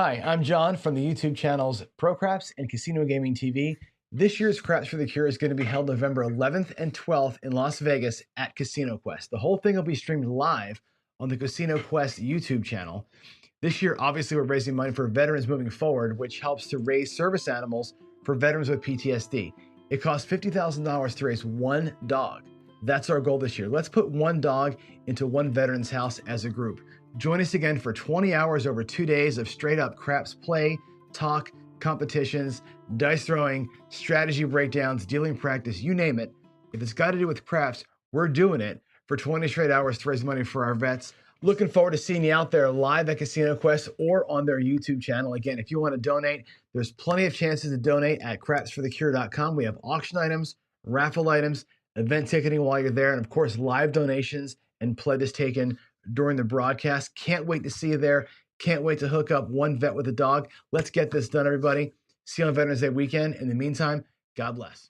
Hi, I'm John from the YouTube channels Pro Craps and Casino Gaming TV. This year's Craps for the Cure is going to be held November 11th and 12th in Las Vegas at Casino Quest. The whole thing will be streamed live on the Casino Quest YouTube channel. This year, obviously, we're raising money for veterans moving forward, which helps to raise service animals for veterans with PTSD. It costs $50,000 to raise one dog. That's our goal this year. Let's put one dog into one veteran's house as a group. Join us again for 20 hours over 2 days of straight up craps play, talk, competitions, dice throwing, strategy breakdowns, dealing practice, you name it. If it's got to do with craps, we're doing it for 20 straight hours to raise money for our vets. Looking forward to seeing you out there live at Casino Quest or on their YouTube channel. Again, if you want to donate, there's plenty of chances to donate at crapsforthecure.com. We have auction items, raffle items, event ticketing while you're there, and of course, live donations and pledges taken during the broadcast. Can't wait to see you there. Can't wait to hook up one vet with a dog. Let's get this done, everybody. See you on Veterans Day weekend. In the meantime, God bless.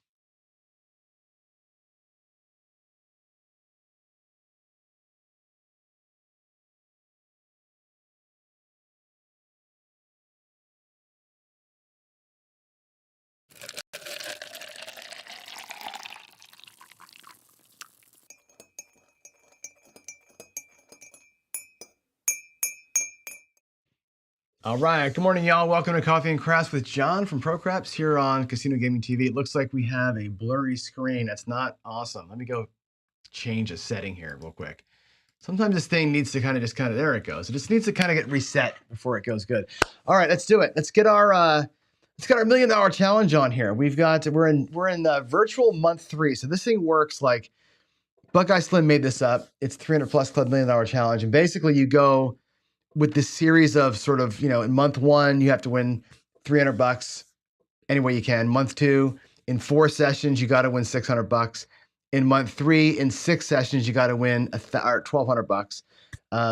All right, good morning, y'all. Welcome to Coffee and Craps with John from Pro Craps here on Casino Gaming TV. It looks like we have a blurry screen. That's not awesome. Let me go change a setting here real quick. Sometimes this thing needs to there it goes. It just needs to kind of get reset before it goes good. All right, let's do it. Let's get our $1 million challenge on here. We're in virtual month 3. So this thing works like Buckeye Slim made this up. It's 300 plus club $1 million challenge, and basically you go with this series of sort of, in month 1, you have to win $300 any way you can. Month 2, in 4 sessions, you got to win $600. In month 3, in 6 sessions, you got to win $1,200.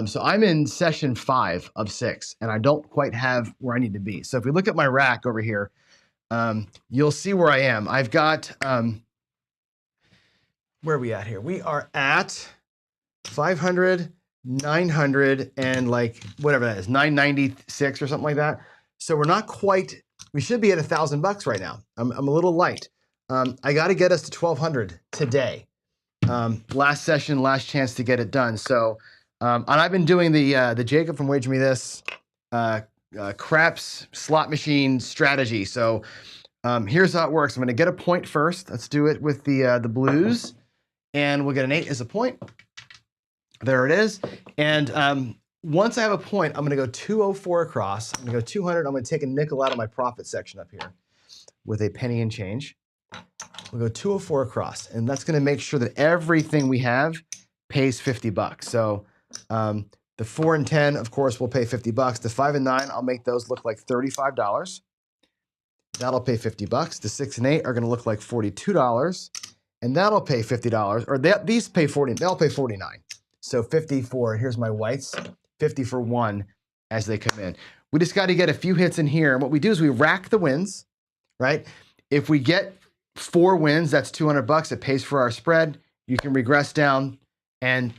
So I'm in session 5 of 6, and I don't quite have where I need to be. So if we look at my rack over here, you'll see where I am. I've got, where are we at here? We are at 500, 900, and like whatever that is, 996 or something like that. So we're not quite, we should be at $1,000 right now. I'm a little light. I got to get us to 1,200 today. Last session, last chance to get it done. So, and I've been doing the Jacob from Wager Me This craps slot machine strategy. So here's how it works. I'm going to get a point first. Let's do it with the blues, and we'll get an 8 as a point. There it is. And once I have a point, I'm going to go 204 across. I'm going to go 200. I'm going to take a nickel out of my profit section up here with a penny and change. We'll go 204 across, and that's going to make sure that everything we have pays $50. So the 4 and 10, of course, will pay $50. The 5 and 9, I'll make those look like $35. That'll pay $50. The 6 and 8 are going to look like $42, and that'll pay $50. Or these pay $40. They'll pay $49. So 50 for, here's my whites, 50 for 1 as they come in. We just got to get a few hits in here. And what we do is we rack the wins, right? If we get 4 wins, that's $200. It pays for our spread. You can regress down and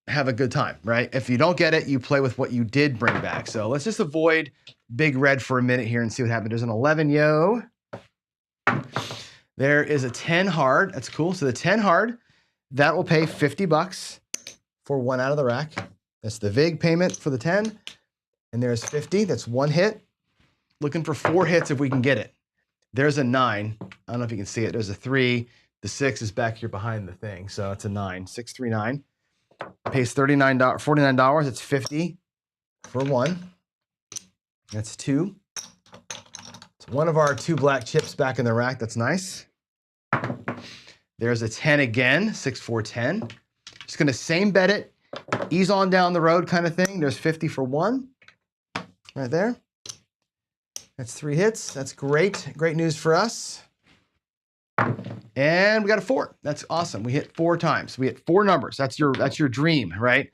have a good time, right? If you don't get it, you play with what you did bring back. So let's just avoid big red for a minute here and see what happens. There's an 11 yo. There is a 10 hard. That's cool. So the 10 hard, that will pay $50 for 1 out of the rack. That's the VIG payment for the 10. And there's 50. That's 1 hit. Looking for 4 hits if we can get it. There's a 9. I don't know if you can see it. There's a 3. The 6 is back here behind the thing. So it's a 9. 639. Pays $49. It's 50 for 1. That's 2. It's one of our 2 black chips back in the rack. That's nice. There's a 10 again. 6, 4, 10. Just going to same bet it, ease on down the road kind of thing. There's 50 for 1 right there. That's 3 hits. That's great. Great news for us. And we got a 4. That's awesome. We hit 4 times. We hit 4 numbers. That's your dream, right?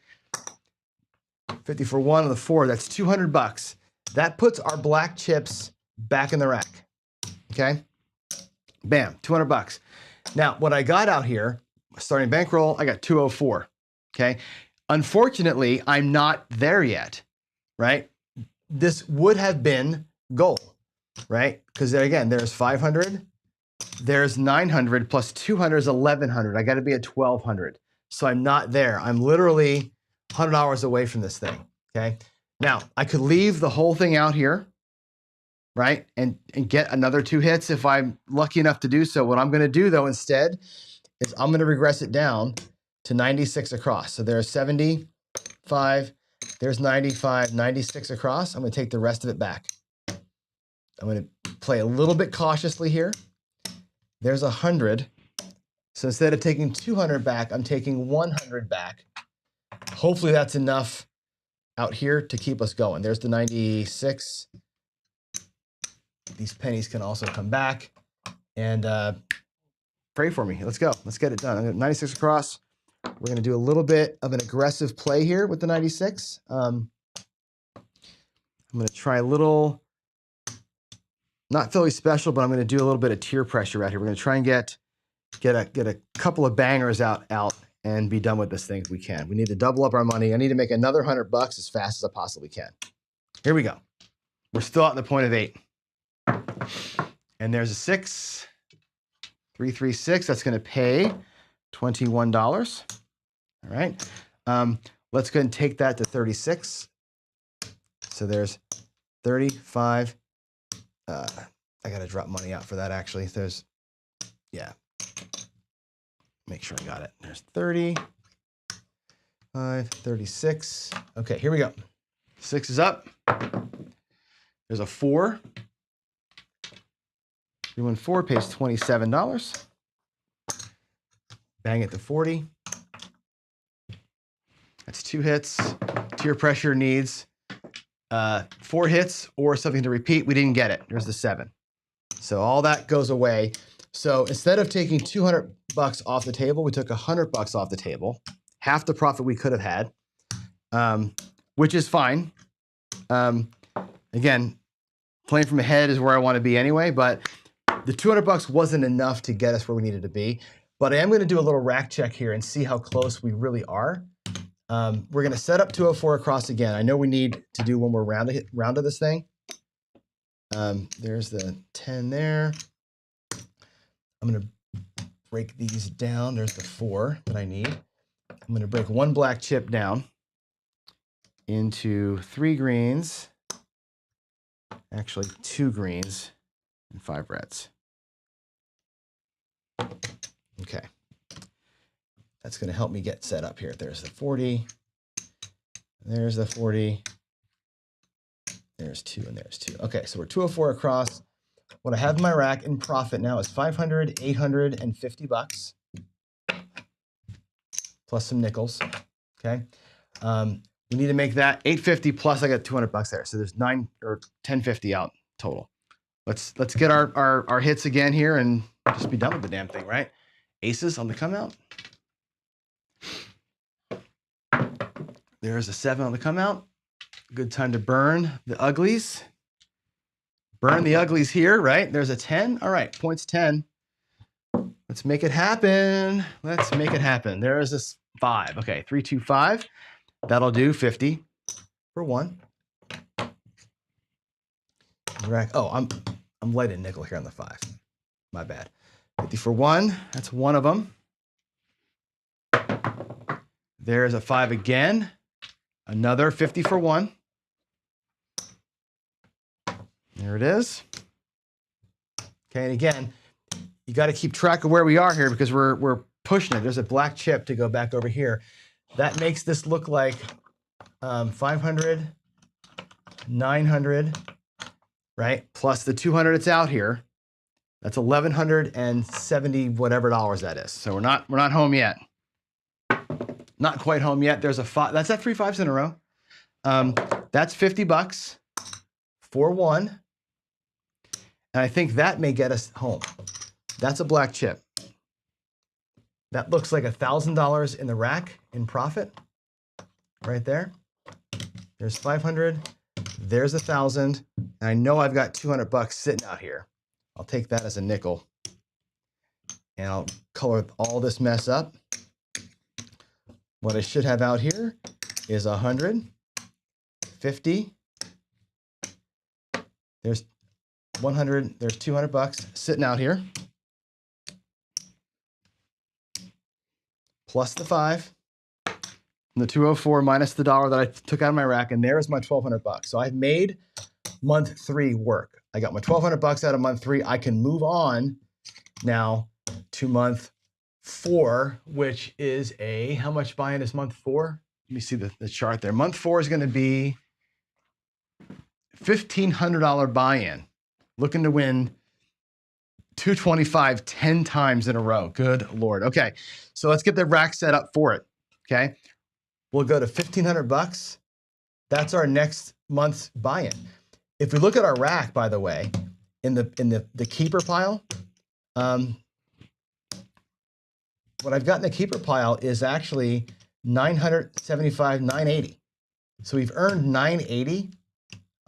50 for 1 on the 4. That's $200. That puts our black chips back in the rack. Okay? Bam, $200. Now, what I got out here, starting bankroll, I got 204. Okay? Unfortunately, I'm not there yet, right? this would have been goal, right? Because again, there's 500, there's 900 plus 200 is 1100. I got to be at 1200. So I'm not there. I'm literally $100 away from this thing. Okay. Now I could leave the whole thing out here, right? And get another 2 hits if I'm lucky enough to do so. What I'm going to do though instead is I'm going to regress it down to 96 across. So there's 75, there's 95, 96 across. I'm going to take the rest of it back. I'm going to play a little bit cautiously here. There's 100. So instead of taking 200 back, I'm taking 100 back. Hopefully that's enough out here to keep us going. There's the 96. These pennies can also come back. And pray for me. Let's go. Let's get it done. I'm going to 96 across. We're going to do a little bit of an aggressive play here with the 96. I'm going to try a little, not Philly special, but I'm going to do a little bit of tier pressure right here. We're going to try and get a couple of bangers out and be done with this thing if we can. We need to double up our money. I need to make another $100 as fast as I possibly can. Here we go. We're still at the point of 8. And there's a 6. 336. That's going to pay $21. All right. Let's go ahead and take that to 36. So there's 35. I got to drop money out for that actually. There's, yeah. Make sure I got it. There's 30, 5, 36. Okay, here we go. 6 is up. There's a 4. 314 pays $27. Bang it to 40. That's 2 hits. Tier pressure needs 4 hits or something to repeat. We didn't get it. There's the 7. So all that goes away. So instead of taking $200 off the table, we took $100 off the table, half the profit we could have had, which is fine. Again, playing from ahead is where I want to be anyway, but the $200 wasn't enough to get us where we needed to be. But I am going to do a little rack check here and see how close we really are. We're going to set up 204 across again. I know we need to do one more round of this thing. There's the 10 there. I'm going to break these down. There's the 4 that I need. I'm going to break 1 black chip down into 3 greens, actually 2 greens and 5 reds. Okay. That's going to help me get set up here. There's the 40. There's the 40. There's 2 and there's 2. Okay, so we're 204 across. What I have in my rack in profit now is $500, $850 plus some nickels. Okay, we need to make that $850 plus I got $200 there, so there's $9 or $1050 out total. Let's get our hits again here and just be done with the damn thing, right? Aces on the come out. There's a 7 on the come out. Good time to burn the uglies. Burn the uglies here, right? There's a 10. All right, points 10. Let's make it happen. Let's make it happen. There is this 5. Okay, 3, 2, 5. That'll do 50 for 1. Oh, I'm light in nickel here on the 5. My bad. 50 for 1. That's one of them. There's a 5 again. Another 50 for 1. There it is. Okay, and again, you got to keep track of where we are here because we're pushing it. There's a black chip to go back over here. That makes this look like 500, 900, right? Plus the 200 it's out here. That's $1,170 whatever dollars that is. So we're not home yet. Not quite home yet. There's a 5. That's at 3 5s in a row. That's $50 for 1. And I think that may get us home. That's a black chip. That looks like $1,000 in the rack in profit right there. There's 500. There's 1,000. And I know I've got $200 sitting out here. I'll take that as a nickel. And I'll color all this mess up. What I should have out here is 100, 50, There's 100, there's 200 bucks sitting out here. Plus the 5, and the 204 minus the $1 that I took out of my rack, and there's my 1,200 bucks. So I've made month 3 work. I got my 1,200 bucks out of month 3. I can move on now to month 4, which is a, how much buy-in is month 4? Let me see the chart there. Month 4 is going to be $1,500 buy-in. Looking to win 225 10 times in a row. Good Lord. Okay, so let's get the rack set up for it. Okay, we'll go to 1,500 bucks. That's our next month's buy-in. If we look at our rack, by the way, in the keeper pile, what I've got in the keeper pile is actually 975, 980. So we've earned 980.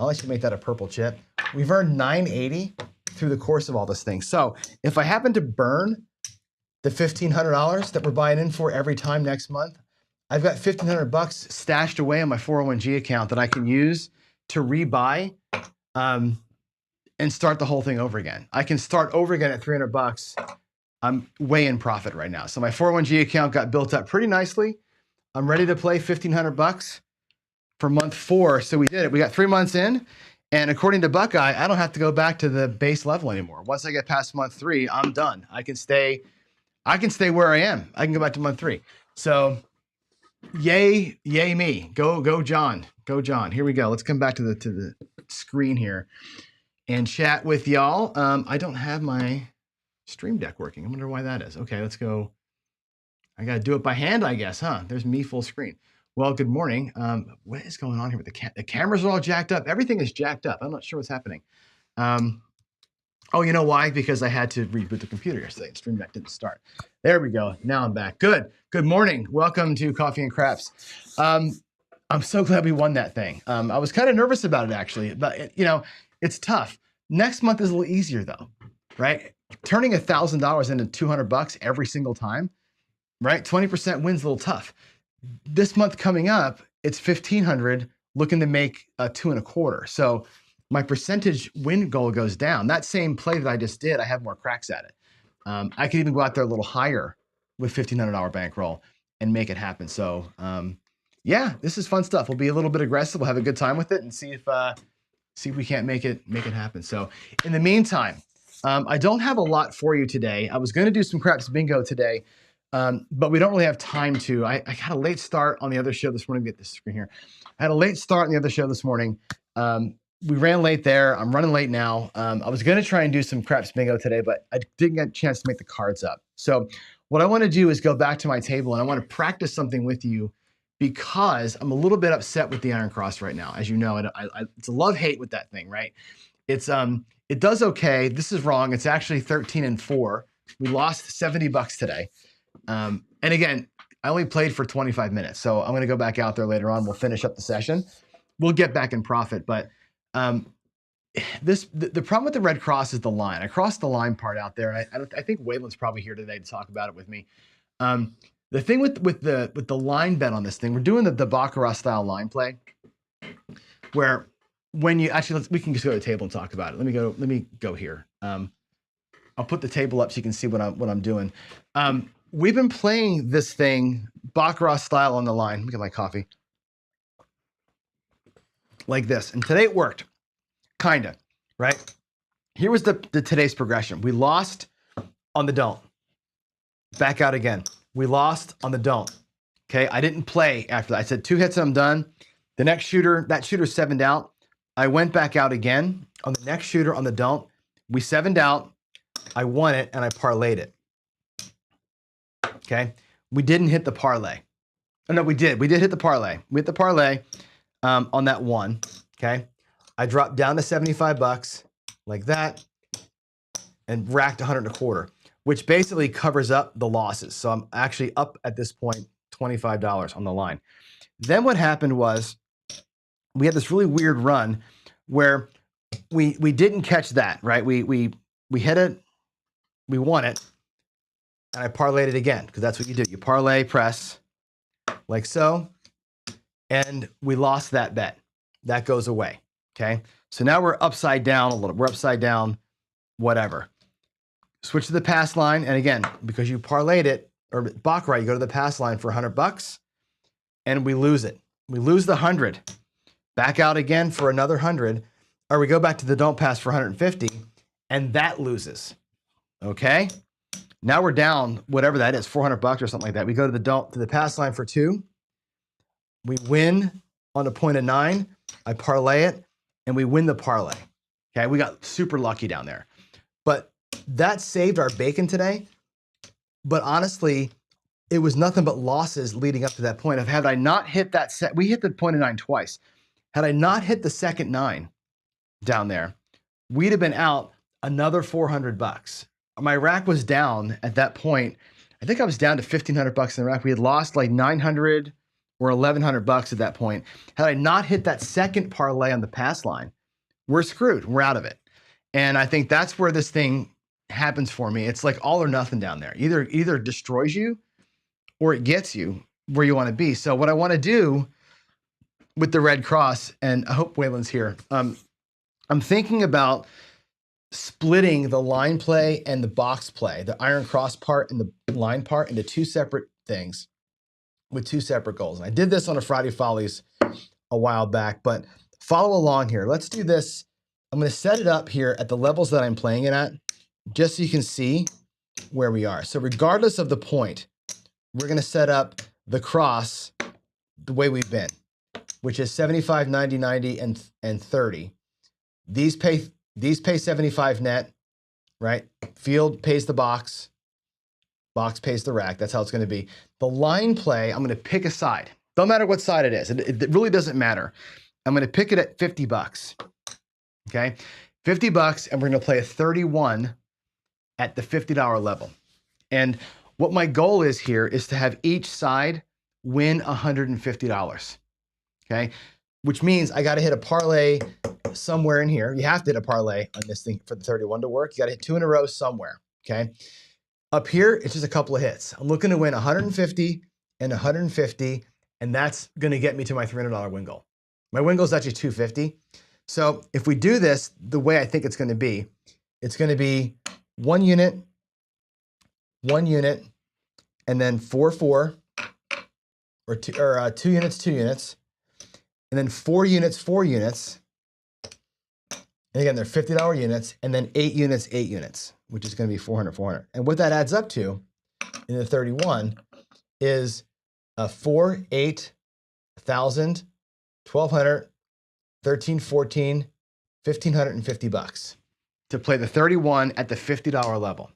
I'll actually make that a purple chip. We've earned 980 through the course of all this thing. So if I happen to burn the $1,500 that we're buying in for every time next month, I've got 1,500 bucks stashed away on my 401g account that I can use to rebuy and start the whole thing over again. I can start over again at 300 bucks. I'm way in profit right now. So my 401g account got built up pretty nicely. I'm ready to play 1,500 bucks for month 4. So we did it. We got 3 months in. And according to Buckeye, I don't have to go back to the base level anymore. Once I get past month 3, I'm done. I can stay where I am. I can go back to month 3. So yay me. Go John. Go John. Here we go. Let's come back to the screen here and chat with y'all. I don't have my Stream Deck working. I wonder why that is. Okay, let's go. I got to do it by hand, I guess, huh? There's me full screen. Well, good morning. What is going on here with the cameras are all jacked up. Everything is jacked up. I'm not sure what's happening. Oh, you know why? Because I had to reboot the computer yesterday. Stream Deck didn't start. There we go. Now I'm back. Good. Good morning. Welcome to Coffee and Craps. I'm so glad we won that thing. I was kind of nervous about it actually, but it's tough. Next month is a little easier though, right? Turning $1,000 into 200 bucks every single time, right? 20% wins a little tough. This month coming up, it's 1,500, looking to make 2.25. So my percentage win goal goes down. That same play that I just did, I have more cracks at it. I could even go out there a little higher with $1,500 bankroll and make it happen. So yeah, this is fun stuff. We'll be a little bit aggressive. We'll have a good time with it and see if we can't make it happen. So in the meantime, I don't have a lot for you today. I was going to do some Craps Bingo today. But we don't really have time to. I got a late start on the other show this morning. Get this screen here. I had a late start on the other show this morning. We ran late there. I'm running late now. I was going to try and do some Craps Bingo today, but I didn't get a chance to make the cards up. So what I want to do is go back to my table and I want to practice something with you because I'm a little bit upset with the Iron Cross right now. As you know, it's a love-hate with that thing, right? It does okay. This is wrong. It's actually 13-4. We lost 70 bucks today. And again, I only played for 25 minutes, so I'm going to go back out there later on. We'll finish up the session. We'll get back in profit, but the problem with the Red Cross is the line. I crossed the line part out there. I think Waylon's probably here today to talk about it with me. The thing with the line bet on this thing, we're doing the Baccarat style line play, where when you actually we can just go to the table and talk about it. Let me go here. I'll put the table up so you can see what I'm doing. We've been playing this thing Baccarat style on the line. Let me get my coffee. Like this. And today it worked. Kinda, right? Here was the today's progression. We lost on the don't. Back out again. We lost on the don't. Okay, I didn't play after that. I said 2 hits and I'm done. The next shooter, that shooter 7'd out. I went back out again on the next shooter on the don't. We 7'd out. I won it and I parlayed it. Okay, we didn't hit the parlay. Oh, no, we did. We did hit the parlay. We hit the parlay on that one. Okay, I dropped down to 75 bucks like that and racked 125, which basically covers up the losses. So I'm actually up at this point $25 on the line. Then what happened was we had this really weird run where we didn't catch that, right? We hit it, we won it, and I parlayed it again because that's what you do. You parlay, press like so, and we lost that bet. That goes away, okay? So now we're upside down a little. We're upside down, whatever. Switch to the pass line. And again, because you parlayed it, or baccarat, you go to the pass line for $100 and we lose it. We lose the 100. Back out again for another 100, or we go back to the don't pass for 150 and that loses. Okay. Now we're down, whatever that is, $400 or something like that. We go to the pass line for 2. We win on a point of 9. I parlay it and we win the parlay. Okay. We got super lucky down there, but that saved our bacon today. But honestly, it was nothing but losses leading up to that point. Had I not hit that set, we hit the point of 9 twice. Had I not hit the second 9 down there, we'd have been out another $400. My rack was down at that point. I think I was down to $1,500 in the rack. We had lost like $900 or $1,100 at that point. Had I not hit that second parlay on the pass line, we're screwed. We're out of it. And I think that's where this thing happens for me. It's like all or nothing down there. Either destroys you or it gets you where you want to be. So what I want to do with the Red Cross, and I hope Waylon's here, I'm thinking about splitting the line play and the box play, the Iron Cross part and the line part, into 2 separate things with 2 separate goals. And I did this on a Friday Follies a while back, but follow along here. Let's do this. I'm going to set it up here at the levels that I'm playing it at, just so you can see where we are. So regardless of the point, we're going to set up the cross the way we've been, which is 75, 90, 90, and 30. These pay 75 net, right? Field pays the box pays the rack. That's how it's going to be. The line play, I'm going to pick a side. Don't matter what side it is. It really doesn't matter. I'm going to pick it at $50. Okay, $50, and we're going to play a 31 at the $50 level. And what my goal is here is to have each side win $150. Okay, which means I got to hit a parlay somewhere in here. You have to hit a parlay on this thing for the 31 to work. You got to hit 2 in a row somewhere. Okay, up here, it's just a couple of hits. I'm looking to win 150 and 150, and that's going to get me to my $300 win goal. My win goal is actually 250. So if we do this the way I think it's going to be 1 unit, 1 unit, and then 4, 4, or 2 units, 2 units, and then 4 units, 4 units. And again, they're $50 units, and then 8 units, 8 units, which is going to be 400, 400. And what that adds up to in the 31 is 4, 8, 1,000, 1,200, 13, 14, $1,550 to play the 31 at the $50 level.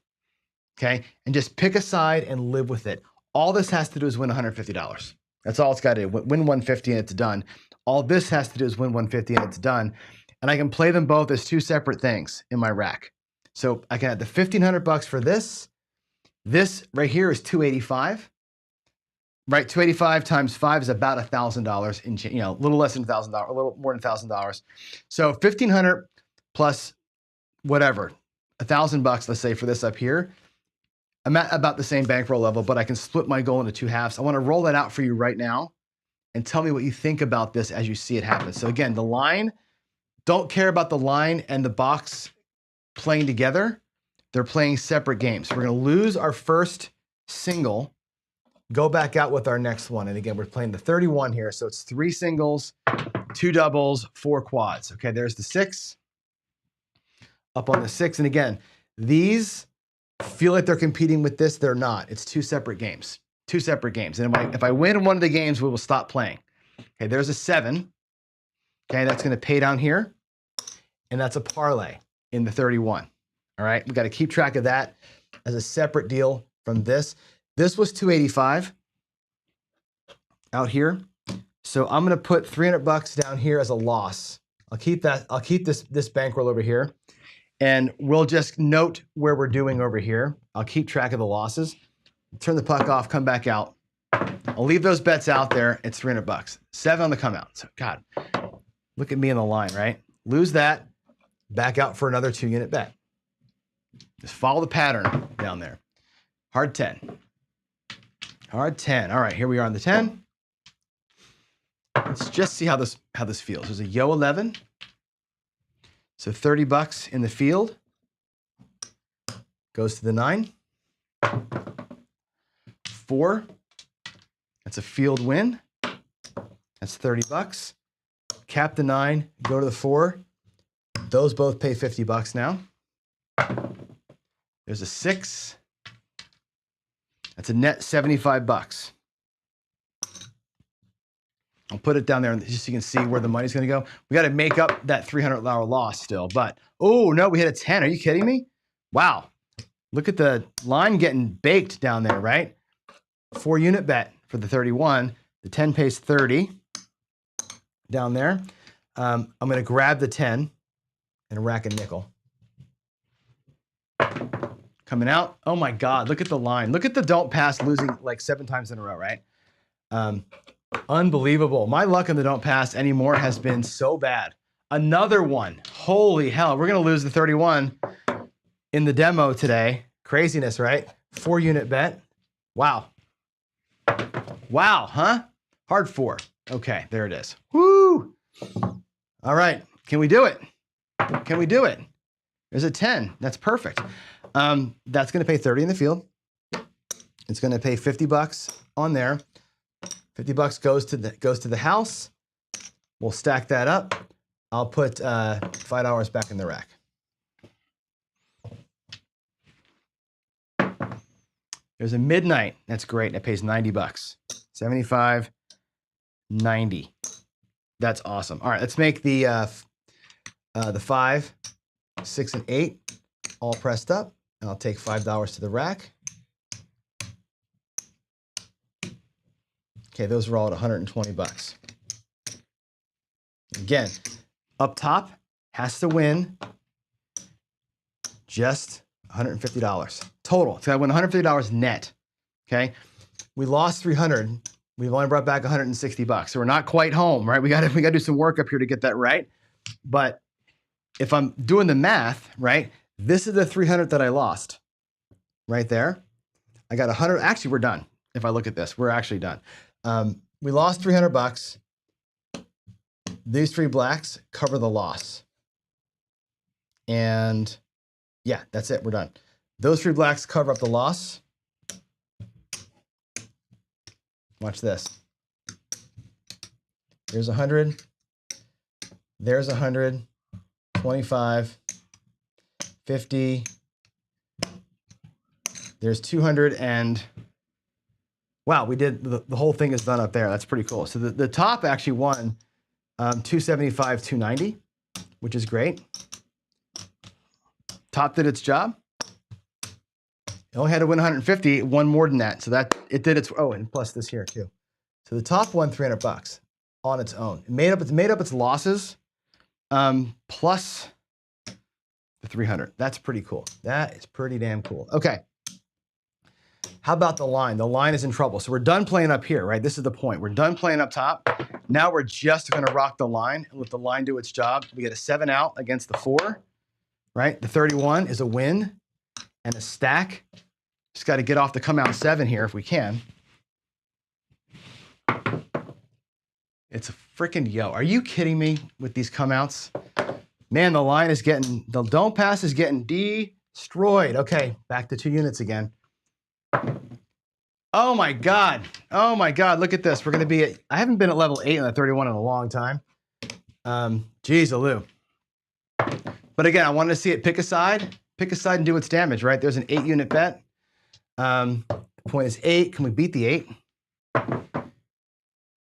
Okay, and just pick a side and live with it. All this has to do is win $150. That's all it's got to do. Win 150 and it's done. All this has to do is win 150 and it's done. And I can play them both as 2 separate things in my rack. So I can add the $1,500 for this. This right here is $285. Right, 285 times 5 is about $1,000 in, a little less than $1,000, a little more than $1,000. So 1,500 plus whatever, $1,000, let's say, for this up here. I'm at about the same bankroll level, but I can split my goal into 2 halves. I want to roll that out for you right now and tell me what you think about this as you see it happen. So again, the line, don't care about the line and the box playing together. They're playing separate games. We're going to lose our first single, go back out with our next one. And again, we're playing the 31 here. So it's 3 singles, 2 doubles, 4 quads. Okay, there's the 6. Up on the 6. And again, these feel like they're competing with this. They're not. It's 2 separate games. 2 separate games. And if I win one of the games, we will stop playing. Okay, there's a 7. Okay, that's going to pay down here. And that's a parlay in the 31. All right, we got to keep track of that as a separate deal from this. This was 285 out here. So I'm going to put $300 down here as a loss. I'll keep that. I'll keep this bankroll over here. And we'll just note where we're doing over here. I'll keep track of the losses. Turn the puck off, come back out. I'll leave those bets out there. It's $300. 7 on the come out. So God, look at me in the line, right? Lose that, back out for another 2 unit bet. Just follow the pattern down there. Hard 10. Hard 10. All right, here we are on the 10. Let's just see how this feels. There's a yo 11. So 30 bucks in the field goes to the 9. 4, that's a field win. That's 30 bucks. Cap the 9, go to the 4. Those both pay 50 bucks now. There's a 6. That's a net 75 bucks. I'll put it down there just so you can see where the money's going to go. We got to make up that $300 loss still. But, oh, no, we hit a 10. Are you kidding me? Wow. Look at the line getting baked down there, right? 4-unit bet for the 31. The 10 pays 30 down there. I'm going to grab the 10 and rack a nickel. Coming out. Oh, my God. Look at the line. Look at the don't pass losing like 7 times in a row, right? Unbelievable. My luck in the don't pass anymore has been so bad. Another one. Holy hell. We're going to lose the 31 in the demo today. Craziness, right? 4-unit bet. Wow. Wow, huh? Hard 4. Okay, there it is. Woo! All right. Can we do it? Can we do it? There's a 10. That's perfect. That's going to pay 30 in the field. It's going to pay 50 bucks on there. 50 bucks goes to the house. We'll stack that up. I'll put $5 back in the rack. There's a midnight. That's great. That pays 90 bucks. 75, 90. That's awesome. All right, let's make the 5, 6, and 8 all pressed up. And I'll take $5 to the rack. Okay, those are all at 120 bucks. Again, up top has to win just $150 total. So I win $150 net. Okay, we lost 300. We've only brought back 160 bucks. So we're not quite home, right? We got to do some work up here to get that right. But if I'm doing the math, right, this is the 300 that I lost right there. I got 100. Actually, we're done. If I look at this, we're actually done. We lost 300 bucks. These 3 blacks cover the loss. And yeah, that's it. We're done. Those 3 blacks cover up the loss. Watch this. There's 100. There's 100. 25. 50. There's 200 and wow, we did the whole thing is done up there. That's pretty cool. So the top actually won 275, 290, which is great. Top did its job. It only had to win 150, it won more than that. So that it did its, oh, and plus this here too. So the top won 300 bucks on its own. It made up its losses plus the 300. That's pretty cool. That is pretty damn cool. Okay. How about the line? The line is in trouble. So we're done playing up here, right? This is the point. We're done playing up top. Now we're just going to rock the line and let the line do its job. We get a 7 out against the 4, right? The 31 is a win and a stack. Just got to get off the come out 7 here if we can. It's a freaking yo. Are you kidding me with these come outs? Man, the line is getting, the don't pass is getting destroyed. Okay, back to 2 units again. Oh my God. Oh my God. Look at this. We're going to be at, I haven't been at level 8 on the 31 in a long time. Geez-a-loo. But again, I wanted to see it pick a side and do its damage, right? There's an 8-unit bet. The point is 8. Can we beat the 8?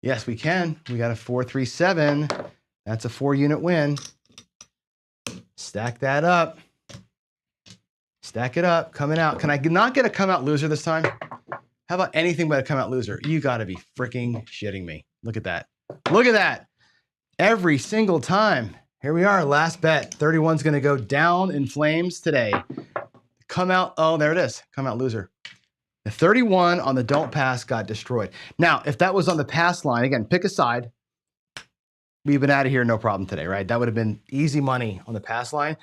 Yes, we can. We got a 4, 3, 7. That's a 4-unit win. Stack that up. Stack it up. Coming out. Can I not get a come out loser this time? How about anything but a come out loser? You got to be freaking shitting me. Look at that. Look at that. Every single time. Here we are. Last bet. 31's going to go down in flames today. Come out. Oh, there it is. Come out loser. The 31 on the don't pass got destroyed. Now, if that was on the pass line, again, pick a side. We've been out of here no problem today, right? That would have been easy money on the pass line.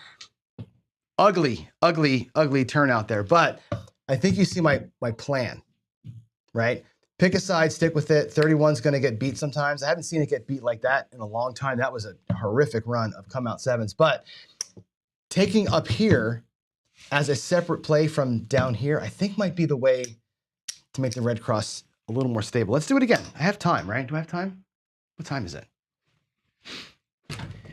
Ugly, ugly, ugly turnout there. But I think you see my plan, right? Pick a side, stick with it. 31's going to get beat sometimes. I haven't seen it get beat like that in a long time. That was a horrific run of come out 7s. But taking up here as a separate play from down here, I think might be the way to make the red cross a little more stable. Let's do it again. I have time, right? Do I have time? What time is it?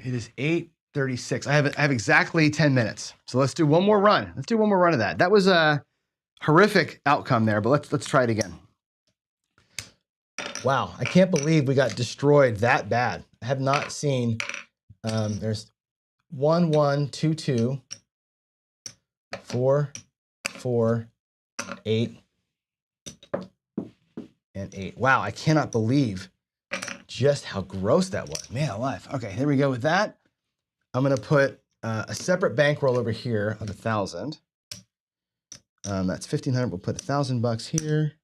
It is 8:36. I have exactly 10 minutes. So let's do one more run. Let's do one more run of that. That was a horrific outcome there, but let's try it again. Wow, I can't believe we got destroyed that bad. I have not seen, there's 1, 1, 2, 2, 4, 4, 8, and 8. Wow, I cannot believe just how gross that was. Man alive. Okay, here we go with that. I'm gonna put a separate bankroll over here of 1,000. That's 1,500. We'll put $1,000 here.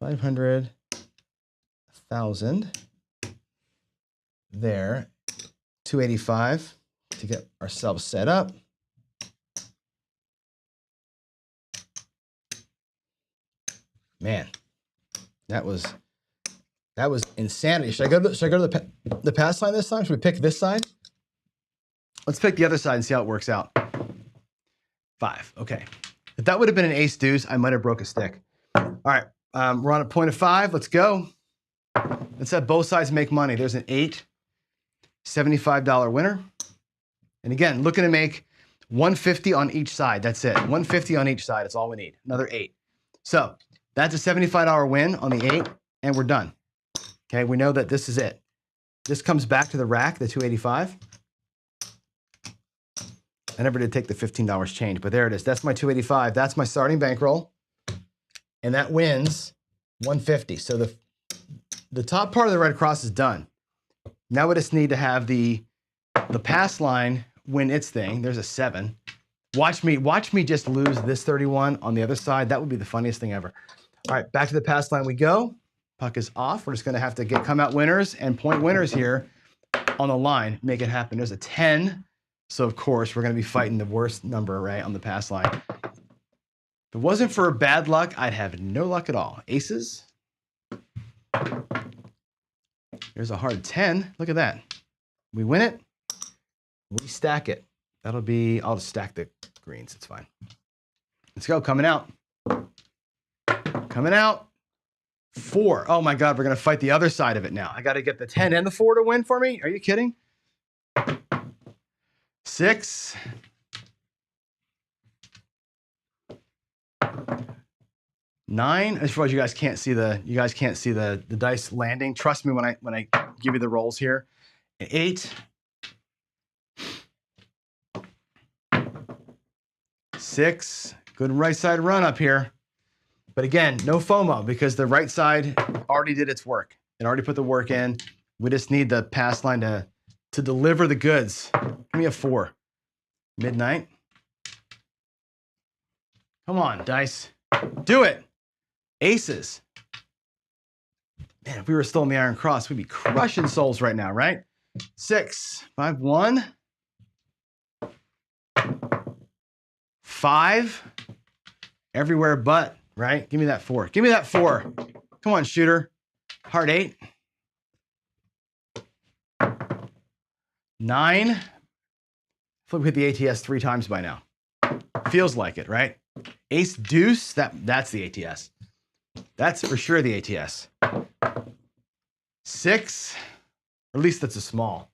500, 1,000 there. 285 to get ourselves set up. Man, that was insanity. Should I go to the pass line this time? Should we pick this side? Let's pick the other side and see how it works out. 5. Okay. If that would have been an ace deuce, I might have broke a stick. All right. We're on a point of 5. Let's go. Let's have both sides make money. There's an 8, $75 winner. And again, looking to make 150 on each side. That's it. 150 on each side. That's all we need. Another 8. So that's a $75 win on the 8, and we're done. Okay, we know that this is it. This comes back to the rack, the 285. I never did take the $15 change, but there it is. That's my 285. That's my starting bankroll. And that wins 150. So the top part of the red cross is done. Now we just need to have the pass line win its thing. There's a 7. Watch me just lose this 31 on the other side. That would be the funniest thing ever. All right, back to the pass line we go. Puck is off. We're just gonna have to get come out winners and point winners here on the line. Make it happen. There's a 10. So of course we're gonna be fighting the worst number, right, on the pass line. If it wasn't for bad luck, I'd have no luck at all. Aces. There's a hard 10. Look at that. We win it. We stack it. That'll be, I'll just stack the greens. It's fine. Let's go. Coming out. Coming out. 4. Oh my God, we're going to fight the other side of it now. I got to get the 10 and the 4 to win for me. Are you kidding? 6. 9. I suppose you guys can't see the dice landing. Trust me when I give you the rolls here. 8. 6. Good right side run up here. But again, no FOMO because the right side already did its work. It already put the work in. We just need the pass line to deliver the goods. Give me a 4. Midnight. Come on, dice. Do it. Aces. Man, if we were still in the Iron Cross, we'd be crushing souls right now, right? 6. 5, 1. 5. Everywhere but, right? Give me that 4. Give me that 4. Come on, shooter. Heart 8. 9. I feel like we hit the ATS 3 times by now. Feels like it, right? Ace deuce, that's the ATS. That's for sure the ATS. 6, or at least that's a small.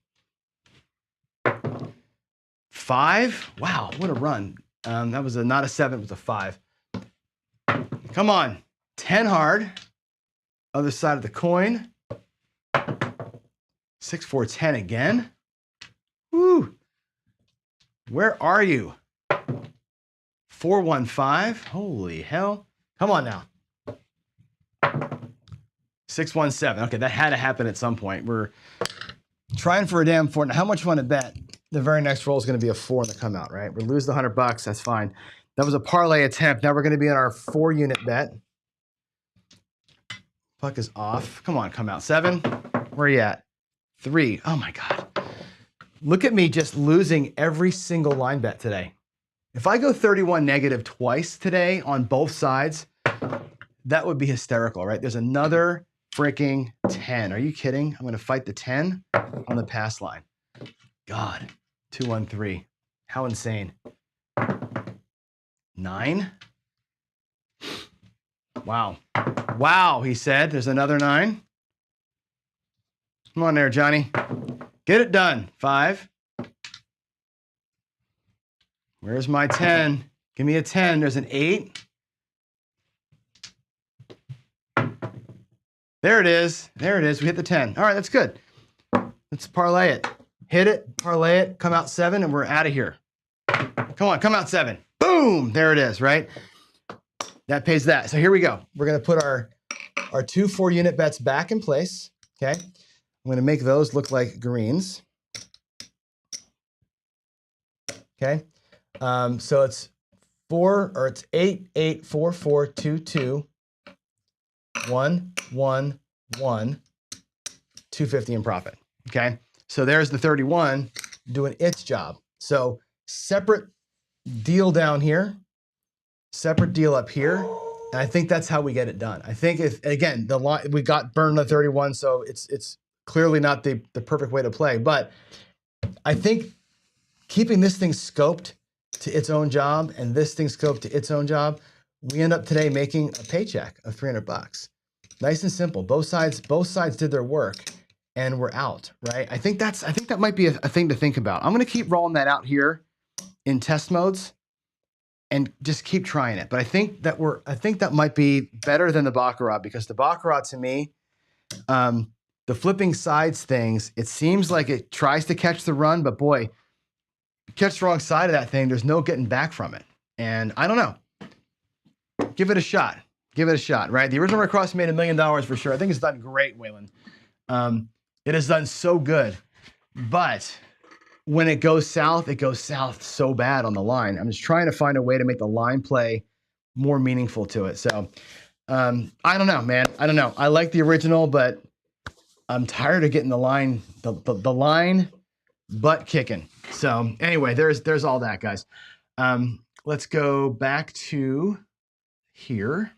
5, wow, what a run. That was not a 7, it was a 5. Come on, 10 hard. Other side of the coin. 6, 4, 10 again. Woo. Where are you? 4, 1, 5. Holy hell. Come on now. 6, 1, 7. Okay, that had to happen at some point. We're trying for a damn 4. Now, how much you want to bet the very next roll is going to be a 4 in the come out, right? We lose the $100. That's fine. That was a parlay attempt. Now we're going to be in our 4-unit bet. Puck is off. Come on, come out. 7. Where are you at? 3. Oh my God. Look at me just losing every single line bet today. If I go 31 negative twice today on both sides, that would be hysterical, right? There's another freaking 10. Are you kidding? I'm going to fight the 10 on the pass line. God. 213. How insane. 9. Wow. Wow, he said. There's another 9. Come on there, Johnny. Get it done. 5. Where's my 10? Give me a 10. There's an 8. There it is. There it is. We hit the 10. All right, that's good. Let's parlay it. Hit it, parlay it, come out 7, and we're out of here. Come on, come out 7. Boom! There it is, right? That pays that. So here we go. We're going to put our 2 4-unit bets back in place, okay? I'm going to make those look like greens. Okay? So it's 8, 8, 4, 4, 2, 2, 1, 1, 1, 250 in profit, okay? So there's the 31 doing its job. So separate deal down here, separate deal up here, and I think that's how we get it done. I think if, again, the line, we got burned on the 31, so it's clearly not the perfect way to play, but I think keeping this thing scoped to its own job and this thing scoped to its own job, we end up today making a paycheck of $300. Nice and simple. Both sides did their work. And we're out, right? I think that might be a thing to think about. I'm going to keep rolling that out here in test modes and just keep trying it. But I think that might be better than the baccarat, because the baccarat to me, the flipping sides things, it seems like it tries to catch the run, but boy, catch the wrong side of that thing, there's no getting back from it. And I don't know. Give it a shot. Give it a shot, right? The original Red Cross made $1 million for sure. I think it's done great, Waylon. It has done so good, but when it goes south so bad on the line. I'm just trying to find a way to make the line play more meaningful to it. So I don't know, man. I don't know. I like the original, but I'm tired of getting the line butt kicking. So anyway, there's all that, guys. Let's go back to here.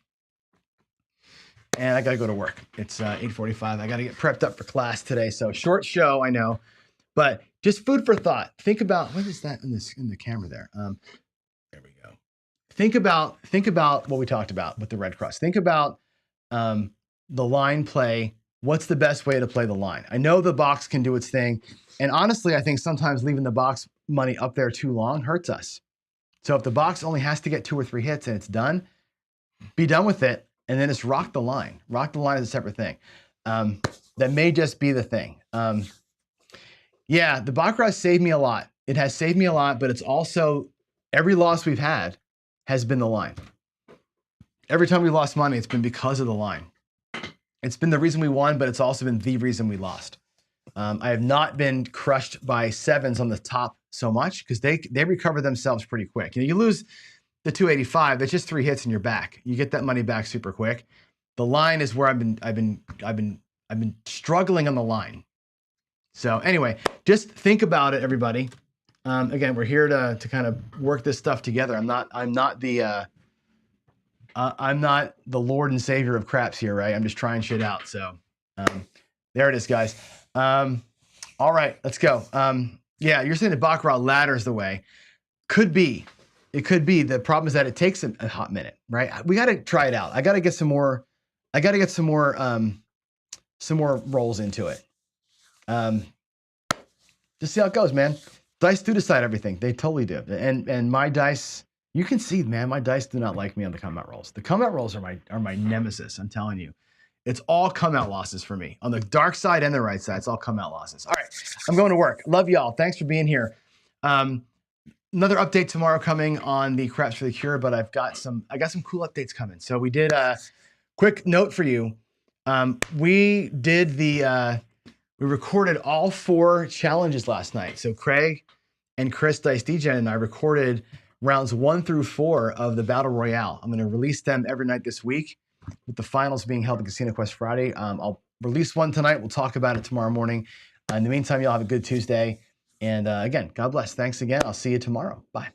And I got to go to work. It's 8:45. I got to get prepped up for class today. So short show, I know, but just food for thought. Think about, what is that in the camera there? There we go. Think about what we talked about with the Red Cross. Think about the line play. What's the best way to play the line? I know the box can do its thing. And honestly, I think sometimes leaving the box money up there too long hurts us. So if the box only has to get 2 or 3 hits and it's done, be done with it. And then it's rock the line. Rock the line is a separate thing. That may just be the thing. Yeah, the baccarat saved me a lot. It has saved me a lot, but it's also, every loss we've had has been the line. Every time we lost money, it's been because of the line. It's been the reason we won, but it's also been the reason we lost. I have not been crushed by 7s on the top so much, because they recover themselves pretty quick. You lose the 285, that's just 3 hits and you're back. You get that money back super quick. The line is where I've been struggling on the line. So anyway, just think about it, everybody. Again, we're here to kind of work this stuff together. I'm not the Lord and Savior of craps here, right? I'm just trying shit out. So there it is, guys. All right, let's go. Yeah, you're saying the baccarat ladder is the way. Could be. It could be. The problem is that it takes a hot minute, right? We got to try it out. I got to get some more. Some more rolls into it. Just see how it goes, man. Dice do decide everything. They totally do. And my dice, you can see, man, my dice do not like me on the come out rolls. The come out rolls are my nemesis. I'm telling you, it's all come out losses for me on the dark side and the right side. It's all come out losses. All right, I'm going to work. Love y'all. Thanks for being here. Another update tomorrow coming on the Craps for the Cure, but I got some cool updates coming. So we did a quick note for you. We recorded all 4 challenges last night. So Craig and Chris Dice DJ and I recorded rounds 1 through 4 of the Battle Royale. I'm going to release them every night this week, with the finals being held at Casino Quest Friday. I'll release one tonight. We'll talk about it tomorrow morning. In the meantime, y'all have a good Tuesday. And again, God bless. Thanks again. I'll see you tomorrow. Bye.